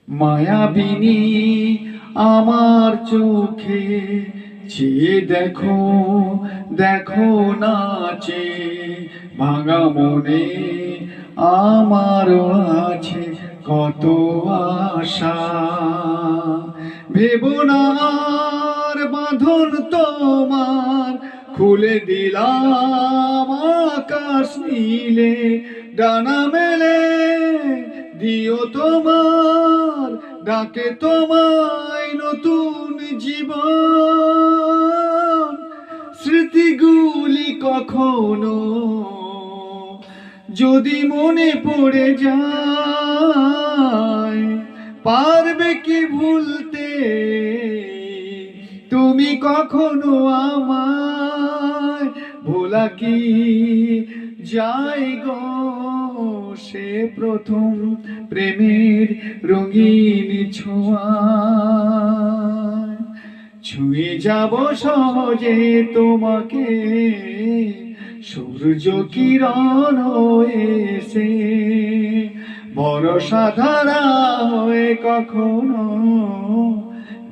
মায়াবিনী আমার চোখে চেয়ে দেখো, দেখো নাচে ভাঙা মনে আমার আছে কত আশা। ভেবো না আর বাঁধন তোমার, খুলে দিলাম আকাশ নীলে, ডানা মেলে দিও তোমার ডাকে তোমায় নতুন জীবন। স্মৃতিগুলি কখনো যদি মনে পড়ে যায়, পারবে কি ভুলতে তুমি কখনো আমায়? ভোলা কি যায় গো সে প্রথম প্রেমের রঙিন ছোঁয়া? ছুঁয়ে যাব সহজে তোমাকে সূর্য কিরণ এসে, বর্ষা ধারা হয়ে কখনো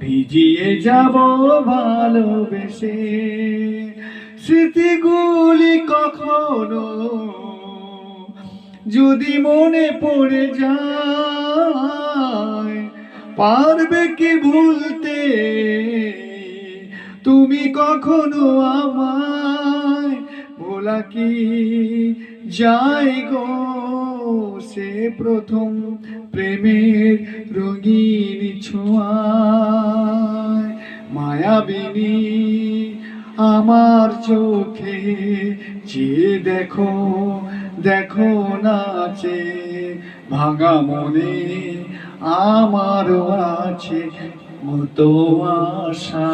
ভিজিয়ে যাব ভালোবেসে। স্মৃতিগুলি কখনো যদি মনে পড়ে যায়, পারবে কি ভুলতে তুমি কখনো আমায়? ভোলা কি যায় গো সে প্রথম প্রেমের রঙিন ছোঁয়ায়? মায়াবিনী আমার চোখে চেয়ে দেখো, দেখো নাচে ভাঙা মনে আমার আছে কত আশা।